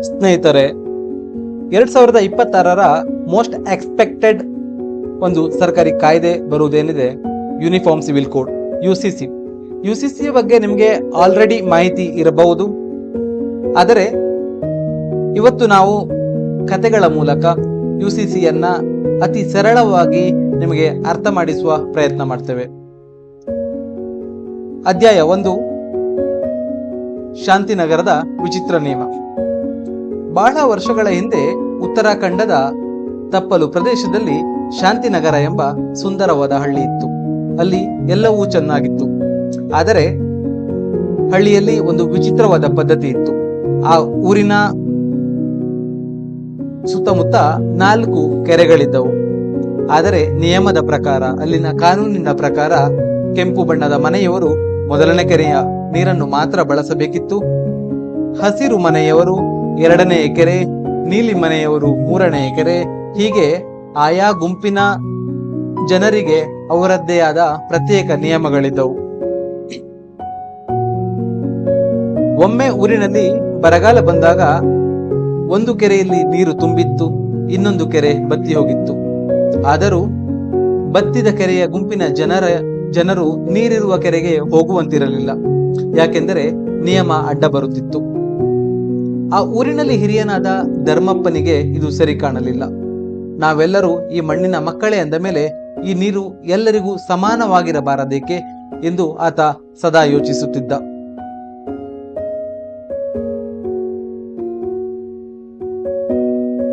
ಸ್ನೇಹಿತರೆ, 2026ರ most expected ಒಂದು ಸರ್ಕಾರಿ ಕಾಯ್ದೆ ಬರುವುದೇನಿದೆ, uniform civil code UCC. UCC ಬಗ್ಗೆ ನಿಮಗೆ ಆಲ್ರೆಡಿ ಮಾಹಿತಿ ಇರಬಹುದು. ಆದರೆ ಇವತ್ತು ನಾವು ಕಥೆಗಳ ಮೂಲಕ UCCಯನ್ನ ಅತಿ ಸರಳವಾಗಿ ನಿಮಗೆ ಅರ್ಥ ಮಾಡಿಸುವ ಪ್ರಯತ್ನ ಮಾಡ್ತೇವೆ. ಅಧ್ಯಾಯ 1, ಶಾಂತಿನಗರದ ವಿಚಿತ್ರ ನಿಯಮ. ಬಹಳ ವರ್ಷಗಳ ಹಿಂದೆ ಉತ್ತರಾಖಂಡದ ತಪ್ಪಲು ಪ್ರದೇಶದಲ್ಲಿ ಶಾಂತಿನಗರ ಎಂಬ ಸುಂದರವಾದ ಹಳ್ಳಿ ಇತ್ತು. ಅಲ್ಲಿ ಎಲ್ಲವೂ ಚೆನ್ನಾಗಿತ್ತು. ಆದರೆ ಹಳ್ಳಿಯಲ್ಲಿ ಒಂದು ವಿಚಿತ್ರವಾದ ಪದ್ಧತಿ ಇತ್ತು. ಆ ಊರಿನ ಸುತ್ತಮುತ್ತ 4 ಕೆರೆಗಳಿದ್ದವು. ಆದರೆ ನಿಯಮದ ಪ್ರಕಾರ, ಅಲ್ಲಿನ ಕಾನೂನಿನ ಪ್ರಕಾರ, ಕೆಂಪು ಬಣ್ಣದ ಮನೆಯವರು ಮೊದಲನೇ ಕೆರೆಯ ನೀರನ್ನು ಮಾತ್ರ ಬಳಸಬೇಕಿತ್ತು. ಹಸಿರು ಮನೆಯವರು 2ನೇ ಕೆರೆ, ನೀಲಿ ಮನೆಯವರು 3ನೇ ಕೆರೆ. ಹೀಗೆ ಆಯಾ ಗುಂಪಿನ ಜನರಿಗೆ ಅವರದ್ದೇ ಆದ ಪ್ರತ್ಯೇಕ ನಿಯಮಗಳಿದ್ದವು. ಒಮ್ಮೆ ಊರಿನಲ್ಲಿ ಬರಗಾಲ ಬಂದಾಗ ಒಂದು ಕೆರೆಯಲ್ಲಿ ನೀರು ತುಂಬಿತ್ತು, ಇನ್ನೊಂದು ಕೆರೆ ಬತ್ತಿ ಹೋಗಿತ್ತು. ಆದರೂ ಬತ್ತಿದ ಕೆರೆಯ ಗುಂಪಿನ ಜನರು ನೀರಿರುವ ಕೆರೆಗೆ ಹೋಗುವಂತಿರಲಿಲ್ಲ. ಯಾಕೆಂದರೆ ನಿಯಮ ಅಡ್ಡ ಬರುತ್ತಿತ್ತು. ಆ ಊರಿನಲ್ಲಿ ಹಿರಿಯನಾದ ಧರ್ಮಪ್ಪನಿಗೆ ಇದು ಸರಿ ಕಾಣಲಿಲ್ಲ. ನಾವೆಲ್ಲರೂ ಈ ಮಣ್ಣಿನ ಮಕ್ಕಳೇ ಅಂದ ಮೇಲೆ ಈ ನೀರು ಎಲ್ಲರಿಗೂ ಸಮಾನವಾಗಿರಬಾರದೇಕೆ ಎಂದು ಆತ ಸದಾ ಯೋಚಿಸುತ್ತಿದ್ದ.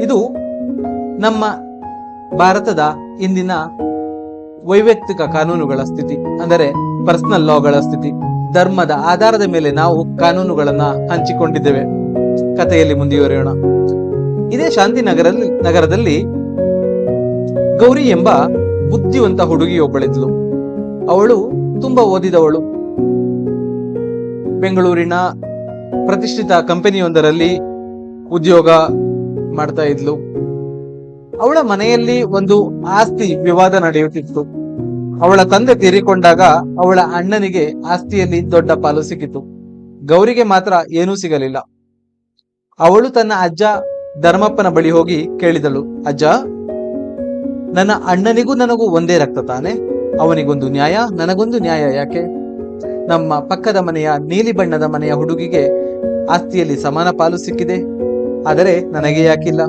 ಇದು ನಮ್ಮ ಭಾರತದ ಇಂದಿನ ವೈಯಕ್ತಿಕ ಕಾನೂನುಗಳ ಸ್ಥಿತಿ, ಅಂದರೆ ಪರ್ಸನಲ್ ಲಾಗಳ ಸ್ಥಿತಿ. ಧರ್ಮದ ಆಧಾರದ ಮೇಲೆ ನಾವು ಕಾನೂನುಗಳನ್ನ ಹಂಚಿಕೊಂಡಿದ್ದೇವೆ. ಕಥೆಯಲ್ಲಿ ಮುಂದುವರಿಯೋಣ. ಇದೇ ಶಾಂತಿನಗರದಲ್ಲಿ ಗೌರಿ ಎಂಬ ಬುದ್ಧಿವಂತ ಹುಡುಗಿಯೊಬ್ಬಳಿದ್ಲು. ಅವಳು ತುಂಬಾ ಓದಿದವಳು. ಬೆಂಗಳೂರಿನ ಪ್ರತಿಷ್ಠಿತ ಕಂಪನಿಯೊಂದರಲ್ಲಿ ಉದ್ಯೋಗ ಮಾಡ್ತಾ ಇದ್ಲು. ಅವಳ ಮನೆಯಲ್ಲಿ ಒಂದು ಆಸ್ತಿ ವಿವಾದ ನಡೆಯುತ್ತಿತ್ತು. ಅವಳ ತಂದೆ ತೀರಿಕೊಂಡಾಗ ಅವಳ ಅಣ್ಣನಿಗೆ ಆಸ್ತಿಯಲ್ಲಿ ದೊಡ್ಡ ಪಾಲು ಸಿಕ್ಕಿತು. ಗೌರಿಗೆ ಮಾತ್ರ ಏನೂ ಸಿಗಲಿಲ್ಲ. ಅವಳು ತನ್ನ ಅಜ್ಜ ಧರ್ಮಪ್ಪನ ಬಳಿ ಹೋಗಿ ಕೇಳಿದಳು, ಅಜ್ಜ, ನನ್ನ ಅಣ್ಣನಿಗೂ ನನಗೂ ಒಂದೇ ರಕ್ತ ತಾನೆ? ಅವನಿಗೊಂದು ನ್ಯಾಯ, ನನಗೊಂದು ನ್ಯಾಯ ಯಾಕೆ? ನಮ್ಮ ಪಕ್ಕದ ಮನೆಯ ನೀಲಿ ಬಣ್ಣದ ಮನೆಯ ಹುಡುಗಿಗೆ ಆಸ್ತಿಯಲ್ಲಿ ಸಮಾನ ಪಾಲು ಸಿಕ್ಕಿದೆ, ಆದರೆ ನನಗೆ ಯಾಕಿಲ್ಲ?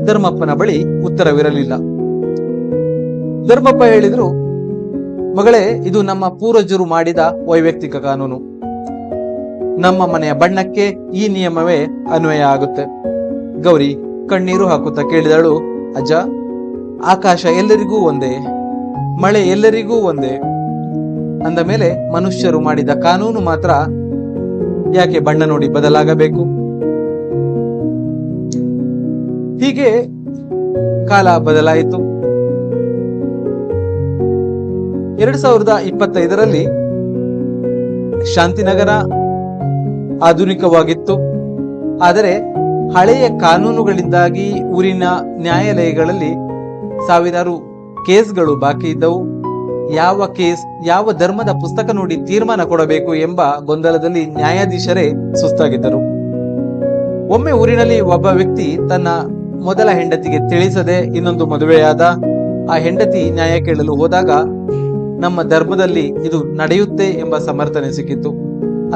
ಧರ್ಮಪ್ಪನ ಬಳಿ ಉತ್ತರವಿರಲಿಲ್ಲ. ಧರ್ಮಪ್ಪ ಹೇಳಿದ್ರು, ಮಗಳೇ, ಇದು ನಮ್ಮ ಪೂರ್ವಜರು ಮಾಡಿದ ವೈಯಕ್ತಿಕ ಕಾನೂನು. ನಮ್ಮ ಮನೆಯ ಬಣ್ಣಕ್ಕೆ ಈ ನಿಯಮವೇ ಅನ್ವಯ ಆಗುತ್ತೆ. ಗೌರಿ ಕಣ್ಣೀರು ಹಾಕುತ್ತಾ ಕೇಳಿದಳು, ಅಜ್ಜ, ಆಕಾಶ ಎಲ್ಲರಿಗೂ ಒಂದೇ, ಮಳೆ ಎಲ್ಲರಿಗೂ ಒಂದೇ ಅಂದ ಮೇಲೆ ಮನುಷ್ಯರು ಮಾಡಿದ ಕಾನೂನು ಮಾತ್ರ ಯಾಕೆ ಬಣ್ಣ ನೋಡಿ ಬದಲಾಗಬೇಕು? ಹೀಗೆ ಕಾಲ ಬದಲಾಯಿತು. 2025ರಲ್ಲಿ ಶಾಂತಿನಗರ ಆಧುನಿಕವಾಗಿತ್ತು. ಆದರೆ ಹಳೆಯ ಕಾನೂನುಗಳಿಂದಾಗಿ ಊರಿನ ನ್ಯಾಯಾಲಯಗಳಲ್ಲಿ ಸಾವಿರಾರು ಕೇಸ್ಗಳು ಬಾಕಿ ಇದ್ದವು. ಯಾವ ಕೇಸ್, ಯಾವ ಧರ್ಮದ ಪುಸ್ತಕ ನೋಡಿ ತೀರ್ಮಾನ ಕೊಡಬೇಕು ಎಂಬ ಗೊಂದಲದಲ್ಲಿ ನ್ಯಾಯಾಧೀಶರೇ ಸುಸ್ತಾಗಿದ್ದರು. ಒಮ್ಮೆ ಊರಿನಲ್ಲಿ ಒಬ್ಬ ವ್ಯಕ್ತಿ ತನ್ನ ಮೊದಲ ಹೆಂಡತಿಗೆ ತಿಳಿಸದೆ ಇನ್ನೊಂದು ಮದುವೆಯಾದ. ಆ ಹೆಂಡತಿ ನ್ಯಾಯ ಕೇಳಲು ಹೋದಾಗ ನಮ್ಮ ಧರ್ಮದಲ್ಲಿ ಇದು ನಡೆಯುತ್ತೆ ಎಂಬ ಸಮರ್ಥನೆ ಸಿಕ್ಕಿತ್ತು.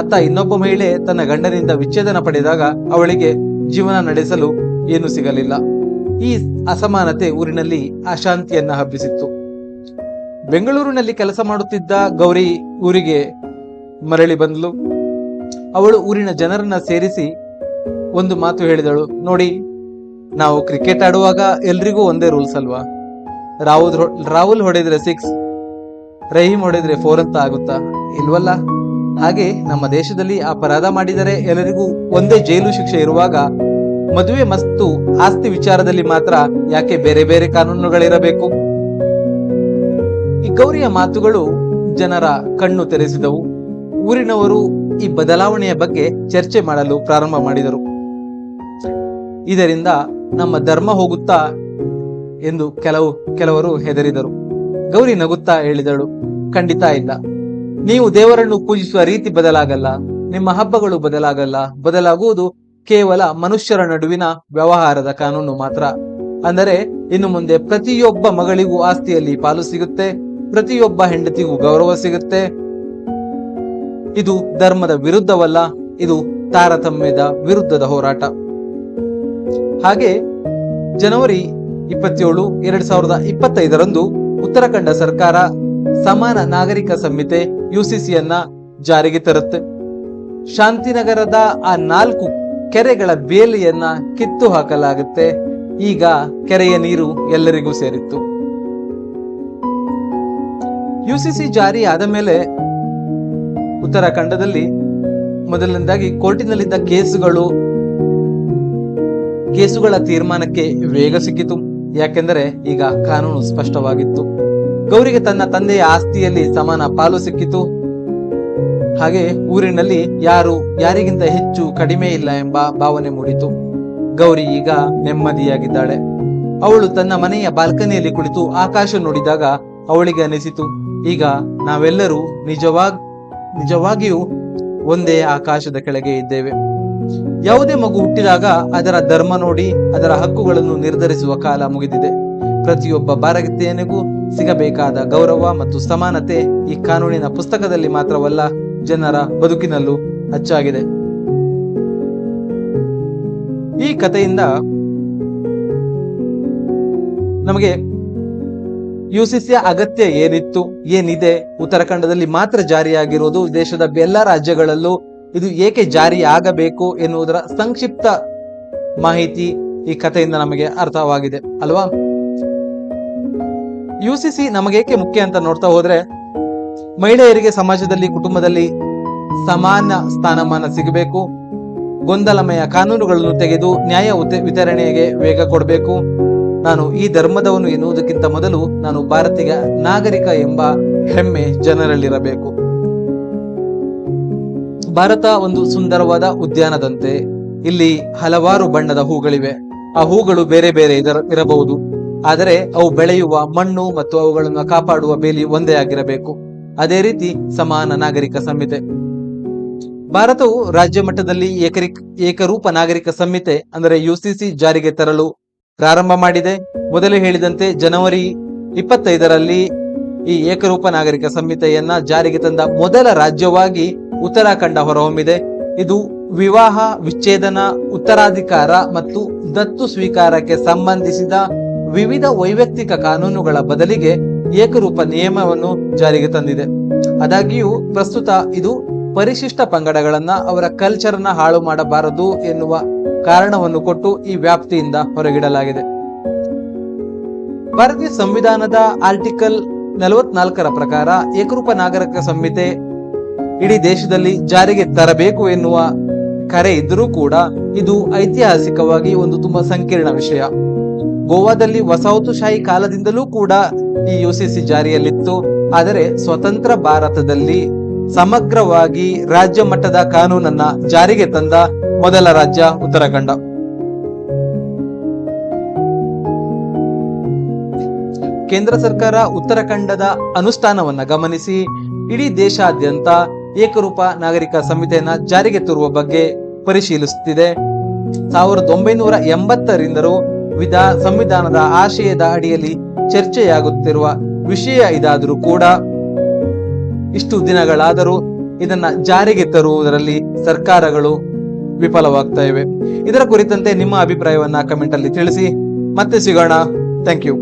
ಅತ್ತ ಇನ್ನೊಬ್ಬ ಮಹಿಳೆ ತನ್ನ ಗಂಡನಿಂದ ವಿಚ್ಛೇದನ ಪಡೆದಾಗ ಅವಳಿಗೆ ಜೀವನ ನಡೆಸಲು ಏನು ಸಿಗಲಿಲ್ಲ. ಈ ಅಸಮಾನತೆ ಊರಿನಲ್ಲಿ ಅಶಾಂತಿಯನ್ನ ಹಬ್ಬಿಸಿತ್ತು. ಬೆಂಗಳೂರಿನಲ್ಲಿ ಕೆಲಸ ಮಾಡುತ್ತಿದ್ದ ಗೌರಿ ಊರಿಗೆ ಮರಳಿ ಬಂದ್ಲು. ಅವಳು ಊರಿನ ಜನರನ್ನ ಸೇರಿಸಿ ಒಂದು ಮಾತು ಹೇಳಿದಳು, ನೋಡಿ, ನಾವು ಕ್ರಿಕೆಟ್ ಆಡುವಾಗ ಎಲ್ರಿಗೂ ಒಂದೇ ರೂಲ್ಸ್ ಅಲ್ವಾ? ರಾಹುಲ್ ಹೊಡೆದ್ರೆ 6, ರಹೀಂ ಹೊಡೆದ್ರೆ 4 ಅಂತ ಆಗುತ್ತಾ? ಇಲ್ವಲ್ಲ. ಹಾಗೆ ನಮ್ಮ ದೇಶದಲ್ಲಿ ಅಪರಾಧ ಮಾಡಿದರೆ ಎಲ್ಲರಿಗೂ ಒಂದೇ ಜೈಲು ಶಿಕ್ಷೆ ಇರುವಾಗ ಮದುವೆ ಮತ್ತು ಆಸ್ತಿ ವಿಚಾರದಲ್ಲಿ ಮಾತ್ರ ಯಾಕೆ ಬೇರೆ ಬೇರೆ ಕಾನೂನುಗಳಿರಬೇಕು? ಈ ಗೌರಿಯ ಮಾತುಗಳು ಜನರ ಕಣ್ಣು ತೆರೆಸಿದವು. ಊರಿನವರು ಈ ಬದಲಾವಣೆಯ ಬಗ್ಗೆ ಚರ್ಚೆ ಮಾಡಲು ಪ್ರಾರಂಭ ಮಾಡಿದರು. ಇದರಿಂದ ನಮ್ಮ ಧರ್ಮ ಹೋಗುತ್ತಾ ಎಂದು ಕೆಲವರು ಹೆದರಿದರು. ಗೌರಿ ನಗುತ್ತಾ ಹೇಳಿದಳು, ಖಂಡಿತ ಇಲ್ಲ. ನೀವು ದೇವರನ್ನು ಪೂಜಿಸುವ ರೀತಿ ಬದಲಾಗಲ್ಲ, ನಿಮ್ಮ ಹಬ್ಬಗಳು ಬದಲಾಗಲ್ಲ. ಬದಲಾಗುವುದು ಕೇವಲ ಮನುಷ್ಯರ ನಡುವಿನ ವ್ಯವಹಾರದ ಕಾನೂನು ಮಾತ್ರ. ಅಂದರೆ ಇನ್ನು ಮುಂದೆ ಪ್ರತಿಯೊಬ್ಬ ಮಗಳಿಗೂ ಆಸ್ತಿಯಲ್ಲಿ ಪಾಲು ಸಿಗುತ್ತೆ, ಪ್ರತಿಯೊಬ್ಬ ಹೆಂಡತಿಗೂ ಗೌರವ ಸಿಗುತ್ತೆ. ಇದು ಧರ್ಮದ ವಿರುದ್ಧವಲ್ಲ, ಇದು ತಾರತಮ್ಯದ ವಿರುದ್ಧದ ಹೋರಾಟ. ಹಾಗೆ ಜನವರಿ 27, 2025 ಉತ್ತರಾಖಂಡ ಸರ್ಕಾರ ಸಮಾನ ನಾಗರಿಕ ಸಂಹಿತೆ ಯುಸಿಸಿಯನ್ನ ಜಾರಿಗೆ ತರುತ್ತೆ. ಶಾಂತಿನಗರದ ಆ 4 ಕೆರೆಗಳ ಬೇಲಿಯನ್ನ ಕಿತ್ತು ಹಾಕಲಾಗುತ್ತೆ. ಈಗ ಕೆರೆಯ ನೀರು ಎಲ್ಲರಿಗೂ ಸೇರಿತ್ತು. ಯುಸಿಸಿ ಜಾರಿ ಆದ ಮೇಲೆ ಉತ್ತರಾಖಂಡದಲ್ಲಿ ಮೊದಲನೇದಾಗಿ ಕೋರ್ಟಿನಲ್ಲಿದ್ದ ಕೇಸುಗಳ ತೀರ್ಮಾನಕ್ಕೆ ವೇಗ ಸಿಕ್ಕಿತು. ಯಾಕೆಂದರೆ ಈಗ ಕಾನೂನು ಸ್ಪಷ್ಟವಾಗಿತ್ತು. ಗೌರಿಗೆ ತನ್ನ ತಂದೆಯ ಆಸ್ತಿಯಲ್ಲಿ ಸಮಾನ ಪಾಲು ಸಿಕ್ಕಿತು. ಹಾಗೆ ಊರಿನಲ್ಲಿ ಯಾರಿಗಿಂತ ಹೆಚ್ಚು ಕಡಿಮೆ ಇಲ್ಲ ಎಂಬ ಭಾವನೆ ಮೂಡಿತು. ಗೌರಿ ಈಗ ನೆಮ್ಮದಿಯಾಗಿದ್ದಾಳೆ. ಅವಳು ತನ್ನ ಮನೆಯ ಬಾಲ್ಕನಿಯಲ್ಲಿ ಕುಳಿತು ಆಕಾಶ ನೋಡಿದಾಗ ಅವಳಿಗೆ ಅನಿಸಿತು, ಈಗ ನಾವೆಲ್ಲರೂ ನಿಜವಾಗಿಯೂ ಒಂದೇ ಆಕಾಶದ ಕೆಳಗೆ ಇದ್ದೇವೆ. ಯಾವುದೇ ಮಗು ಹುಟ್ಟಿದಾಗ ಅದರ ಧರ್ಮ ನೋಡಿ ಅದರ ಹಕ್ಕುಗಳನ್ನು ನಿರ್ಧರಿಸುವ ಕಾಲ ಮುಗಿದಿದೆ. ಪ್ರತಿಯೊಬ್ಬ ಭಾರತೀಯನಿಗೂ ಸಿಗಬೇಕಾದ ಗೌರವ ಮತ್ತು ಸಮಾನತೆ ಈ ಕಾನೂನಿನ ಪುಸ್ತಕದಲ್ಲಿ ಮಾತ್ರವಲ್ಲ, ಜನರ ಬದುಕಿನಲ್ಲೂ ಅಚ್ಚಾಗಿದೆ. ಈ ಕಥೆಯಿಂದ ನಮಗೆ ಯುಸಿಸಿಯ ಅಗತ್ಯ ಏನಿದೆ, ಉತ್ತರಾಖಂಡದಲ್ಲಿ ಮಾತ್ರ ಜಾರಿಯಾಗಿರುವುದು, ದೇಶದ ಎಲ್ಲ ರಾಜ್ಯಗಳಲ್ಲೂ ಇದು ಏಕೆ ಜಾರಿ ಆಗಬೇಕು ಎನ್ನುವುದರ ಸಂಕ್ಷಿಪ್ತ ಮಾಹಿತಿ ಈ ಕಥೆಯಿಂದ ನಮಗೆ ಅರ್ಥವಾಗಿದೆ ಅಲ್ವಾ. ಯುಸಿಸಿ ನಮಗೇಕೆ ಮುಖ್ಯ ಅಂತ ನೋಡ್ತಾ ಹೋದ್ರೆ, ಮಹಿಳೆಯರಿಗೆ ಸಮಾಜದಲ್ಲಿ, ಕುಟುಂಬದಲ್ಲಿ ಸಮಾನ ಸ್ಥಾನಮಾನ ಸಿಗಬೇಕು. ಗೊಂದಲಮಯ ಕಾನೂನುಗಳನ್ನು ತೆಗೆದು ನ್ಯಾಯ ವಿತರಣೆಗೆ ವೇಗ ಕೊಡಬೇಕು. ನಾನು ಈ ಧರ್ಮದವನು ಎನ್ನುವುದಕ್ಕಿಂತ ಮೊದಲು ನಾನು ಭಾರತೀಯ ನಾಗರಿಕ ಎಂಬ ಹೆಮ್ಮೆ ಜನರಲ್ಲಿರಬೇಕು. ಭಾರತ ಒಂದು ಸುಂದರವಾದ ಉದ್ಯಾನದಂತೆ. ಇಲ್ಲಿ ಹಲವಾರು ಬಣ್ಣದ ಹೂಗಳಿವೆ. ಆ ಹೂಗಳು ಬೇರೆ ಬೇರೆ ಇರಬಹುದು, ಆದರೆ ಅವು ಬೆಳೆಯುವ ಮಣ್ಣು ಮತ್ತು ಅವುಗಳನ್ನು ಕಾಪಾಡುವ ಬೇಲಿ ಒಂದೇ ಆಗಿರಬೇಕು. ಅದೇ ರೀತಿ ಸಮಾನ ನಾಗರಿಕ ಸಂಹಿತೆ. ಭಾರತವು ರಾಜ್ಯ ಮಟ್ಟದಲ್ಲಿ ಏಕರೂಪ ನಾಗರಿಕ ಸಂಹಿತೆ ಅಂದರೆ ಯುಸಿಸಿ ಜಾರಿಗೆ ತರಲು ಪ್ರಾರಂಭ ಮಾಡಿದೆ. ಮೊದಲೇ ಹೇಳಿದಂತೆ ಜನವರಿ 25 ಈ ಏಕರೂಪ ನಾಗರಿಕ ಸಂಹಿತೆಯನ್ನ ಜಾರಿಗೆ ತಂದ ಮೊದಲ ರಾಜ್ಯವಾಗಿ ಉತ್ತರಾಖಂಡ ಹೊರಹೊಮ್ಮಿದೆ. ಇದು ವಿವಾಹ, ವಿಚ್ಛೇದನ, ಉತ್ತರಾಧಿಕಾರ ಮತ್ತು ದತ್ತು ಸ್ವೀಕಾರಕ್ಕೆ ಸಂಬಂಧಿಸಿದ ವಿವಿಧ ವೈಯಕ್ತಿಕ ಕಾನೂನುಗಳ ಬದಲಿಗೆ ಏಕರೂಪ ನಿಯಮವನ್ನು ಜಾರಿಗೆ ತಂದಿದೆ. ಆದಾಗ್ಯೂ ಪ್ರಸ್ತುತ ಇದು ಪರಿಶಿಷ್ಟ ಪಂಗಡಗಳನ್ನ, ಅವರ ಕಲ್ಚರ್ನ ಹಾಳು ಮಾಡಬಾರದು ಎನ್ನುವ ಕಾರಣವನ್ನು ಕೊಟ್ಟು ಈ ವ್ಯಾಪ್ತಿಯಿಂದ ಹೊರಗಿಡಲಾಗಿದೆ. ಭಾರತೀಯ ಸಂವಿಧಾನದ ಆರ್ಟಿಕಲ್ 44 ಪ್ರಕಾರ ಏಕರೂಪ ನಾಗರಿಕ ಸಂಹಿತೆ ಇಡೀ ದೇಶದಲ್ಲಿ ಜಾರಿಗೆ ತರಬೇಕು ಎನ್ನುವ ಕರೆ ಇದ್ದರೂ ಕೂಡ ಇದು ಐತಿಹಾಸಿಕವಾಗಿ ಒಂದು ತುಂಬಾ ಸಂಕೀರ್ಣ ವಿಷಯ. ಗೋವಾದಲ್ಲಿ ವಸಾಹತುಶಾಹಿ ಕಾಲದಿಂದಲೂ ಕೂಡ ಈ ಯುಸಿಸಿ ಜಾರಿಯಲ್ಲಿತ್ತು. ಆದರೆ ಸ್ವತಂತ್ರ ಭಾರತದಲ್ಲಿ ಸಮಗ್ರವಾಗಿ ರಾಜ್ಯ ಮಟ್ಟದ ಕಾನೂನನ್ನ ಜಾರಿಗೆ ತಂದ ಮೊದಲ ರಾಜ್ಯ ಉತ್ತರಾಖಂಡ. ಕೇಂದ್ರ ಸರ್ಕಾರ ಉತ್ತರಾಖಂಡದ ಅನುಷ್ಠಾನವನ್ನ ಗಮನಿಸಿ ಇಡೀ ದೇಶಾದ್ಯಂತ ಏಕರೂಪ ನಾಗರಿಕ ಸಂಹಿತೆಯನ್ನ ಜಾರಿಗೆ ತರುವ ಬಗ್ಗೆ ಪರಿಶೀಲಿಸುತ್ತಿದೆ. 1980ರಿಂದಲೂ ಸಂವಿಧಾನದ ಆಶಯದ ಅಡಿಯಲ್ಲಿ ಚರ್ಚೆಯಾಗುತ್ತಿರುವ ವಿಷಯ ಇದಾದರೂ ಕೂಡ ಇಷ್ಟು ದಿನಗಳಾದರೂ ಇದನ್ನ ಜಾರಿಗೆ ತರುವುದರಲ್ಲಿ ಸರ್ಕಾರಗಳು ವಿಫಲವಾಗ್ತಾ ಇವೆ. ಇದರ ಕುರಿತಂತೆ ನಿಮ್ಮ ಅಭಿಪ್ರಾಯವನ್ನ ಕಮೆಂಟ್ ಅಲ್ಲಿ ತಿಳಿಸಿ. ಮತ್ತೆ ಸಿಗೋಣ. Thank you.